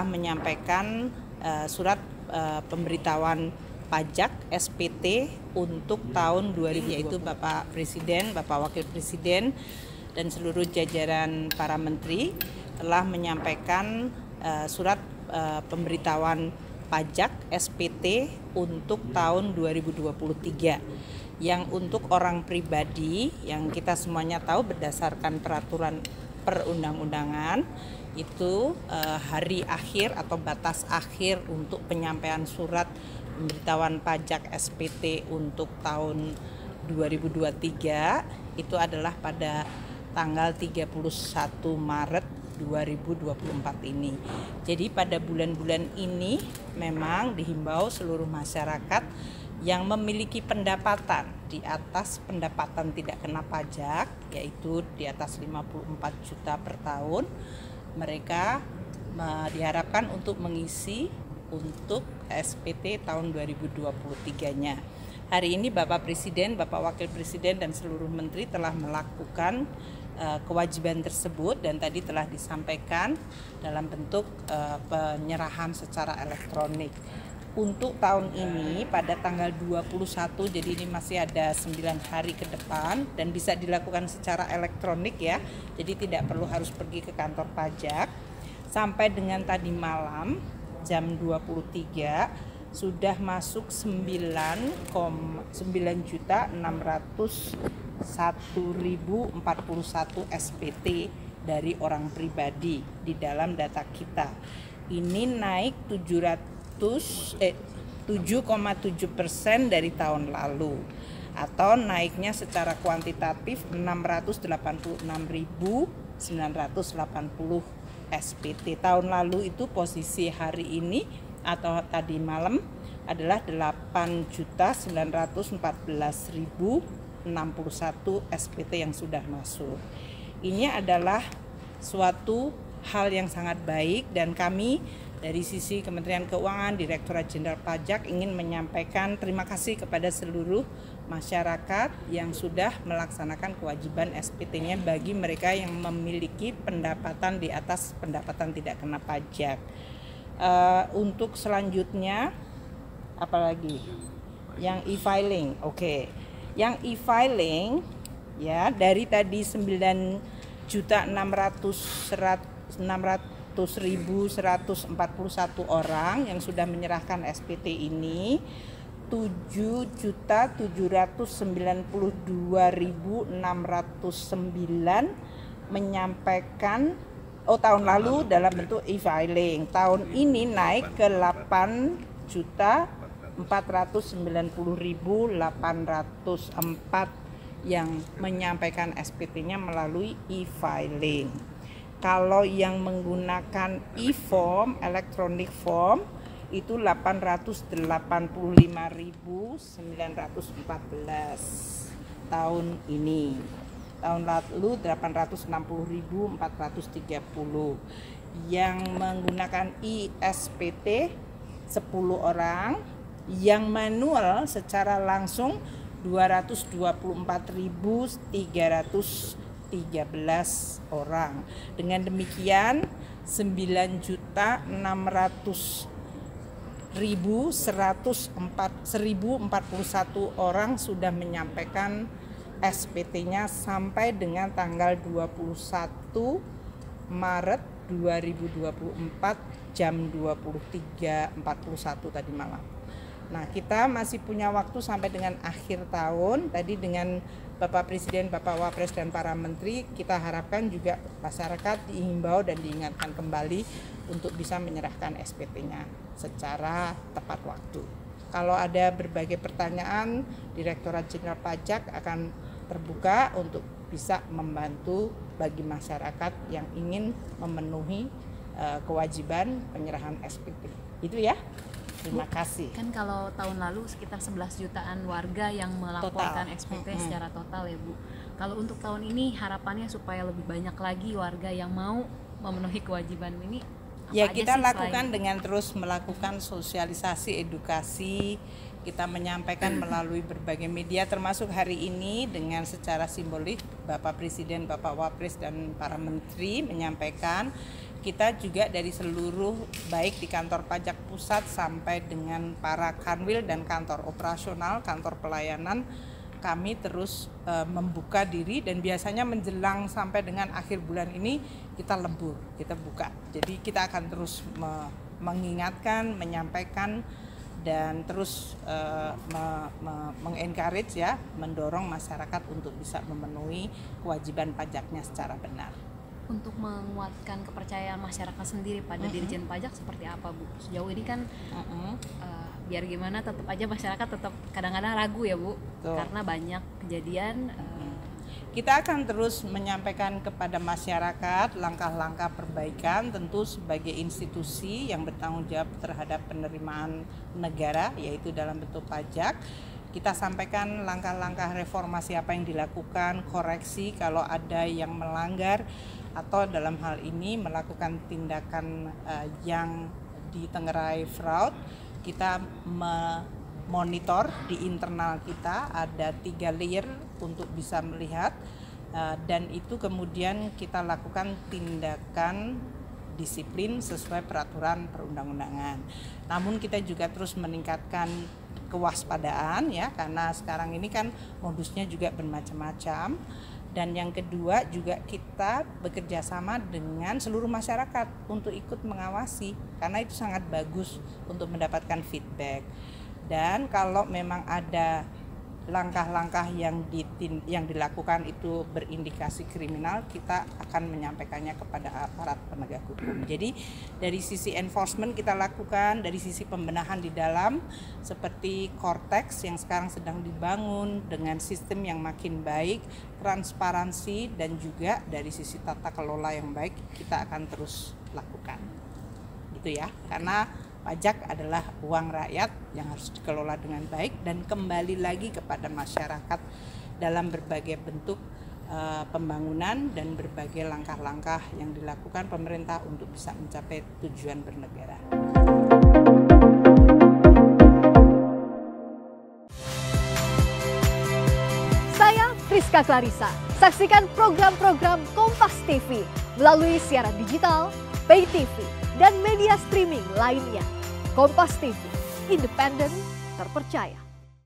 menyampaikan surat pemberitahuan pajak SPT untuk tahun 2020, yaitu Bapak Presiden, Bapak Wakil Presiden, dan seluruh jajaran para menteri telah menyampaikan surat pemberitahuan pajak SPT untuk tahun 2023 yang untuk orang pribadi yang kita semuanya tahu berdasarkan peraturan perundang-undangan itu hari akhir atau batas akhir untuk penyampaian surat pemberitahuan pajak SPT untuk tahun 2023 itu adalah pada tanggal 31 Maret 2024 ini. Jadi pada bulan-bulan ini memang dihimbau seluruh masyarakat yang memiliki pendapatan di atas pendapatan tidak kena pajak, yaitu di atas 54 juta per tahun, mereka diharapkan untuk mengisi untuk SPT tahun 2023-nya. Hari ini Bapak Presiden, Bapak Wakil Presiden, dan seluruh menteri telah melakukan kewajiban tersebut dan tadi telah disampaikan dalam bentuk penyerahan secara elektronik. Untuk tahun ini pada tanggal 21, jadi ini masih ada 9 hari ke depan dan bisa dilakukan secara elektronik ya. Jadi tidak perlu harus pergi ke kantor pajak. Sampai dengan tadi malam jam 23 sudah masuk 9.601.041 SPT dari orang pribadi di dalam data kita. Ini naik 7,7% dari tahun lalu, atau naiknya secara kuantitatif 686.980 SPT. Tahun lalu itu posisi hari ini atau tadi malam adalah 8.914.061 SPT yang sudah masuk. Ini adalah suatu hal yang sangat baik dan kami dari sisi Kementerian Keuangan, Direktorat Jenderal Pajak ingin menyampaikan terima kasih kepada seluruh masyarakat yang sudah melaksanakan kewajiban SPT-nya bagi mereka yang memiliki pendapatan di atas pendapatan tidak kena pajak. Untuk selanjutnya, apalagi yang e-filing, oke. Yang e-filing ya dari tadi 9.600.141 orang yang sudah menyerahkan SPT ini, 7.792.609 menyampaikan tahun lalu dalam bentuk e-filing. Tahun ini naik ke 8.490.804 yang menyampaikan SPT-nya melalui e-filing. Kalau yang menggunakan e-form, electronic form, itu 885.914 tahun ini. Tahun lalu 860.430. Yang menggunakan e-SPT 10 orang, yang manual secara langsung 224.313 orang. Dengan demikian 9.600.141 orang sudah menyampaikan SPT-nya sampai dengan tanggal 21 Maret 2024 jam 23.41 tadi malam. Nah, kita masih punya waktu sampai dengan akhir tahun. Tadi dengan Bapak Presiden, Bapak Wapres, dan para menteri, kita harapkan juga masyarakat dihimbau dan diingatkan kembali untuk bisa menyerahkan SPT-nya secara tepat waktu. Kalau ada berbagai pertanyaan, Direktorat Jenderal Pajak akan terbuka untuk bisa membantu bagi masyarakat yang ingin memenuhi kewajiban penyerahan SPT. Itu ya. Terima kasih. Kan kalau tahun lalu sekitar 11 jutaan warga yang melaporkan SPT secara total ya Bu. Kalau untuk tahun ini harapannya supaya lebih banyak lagi warga yang mau memenuhi kewajiban ini. Ya, kita lakukan dengan terus melakukan sosialisasi, edukasi. Kita menyampaikan melalui berbagai media, termasuk hari ini dengan secara simbolik Bapak Presiden, Bapak Wapres, dan para menteri menyampaikan kita juga dari seluruh baik di kantor pajak pusat sampai dengan para kanwil dan kantor operasional, kantor pelayanan, kami terus membuka diri, dan biasanya menjelang sampai dengan akhir bulan ini kita lembur, kita buka. Jadi kita akan terus mengingatkan, menyampaikan, dan terus mengencourage ya, mendorong masyarakat untuk bisa memenuhi kewajiban pajaknya secara benar. Untuk menguatkan kepercayaan masyarakat sendiri pada Dirjen Pajak seperti apa, Bu? Sejauh ini kan biar gimana tetap aja masyarakat tetap kadang-kadang ragu ya, Bu. Tuh. Karena banyak kejadian. Kita akan terus menyampaikan kepada masyarakat langkah-langkah perbaikan, tentu sebagai institusi yang bertanggung jawab terhadap penerimaan negara, yaitu dalam bentuk pajak. Kita sampaikan langkah-langkah reformasi apa yang dilakukan, koreksi kalau ada yang melanggar, atau dalam hal ini melakukan tindakan yang ditengarai fraud. Kita memonitor di internal kita, ada 3 layer untuk bisa melihat, dan itu kemudian kita lakukan tindakan disiplin sesuai peraturan perundang-undangan. Namun kita juga terus meningkatkan kewaspadaan ya, karena sekarang ini kan modusnya juga bermacam-macam. Dan yang kedua juga kita bekerja sama dengan seluruh masyarakat untuk ikut mengawasi, karena itu sangat bagus untuk mendapatkan feedback. Dan kalau memang ada langkah-langkah yang dilakukan itu berindikasi kriminal, kita akan menyampaikannya kepada aparat penegak hukum. Jadi dari sisi enforcement kita lakukan, dari sisi pembenahan di dalam seperti Cortex yang sekarang sedang dibangun dengan sistem yang makin baik, transparansi, dan juga dari sisi tata kelola yang baik kita akan terus lakukan. Gitu ya, karena pajak adalah uang rakyat yang harus dikelola dengan baik dan kembali lagi kepada masyarakat dalam berbagai bentuk pembangunan dan berbagai langkah-langkah yang dilakukan pemerintah untuk bisa mencapai tujuan bernegara. Saya Friska Clarissa. Saksikan program-program Kompas TV melalui siaran digital, pay TV, dan media streaming lainnya. Kompas TV, independen, terpercaya.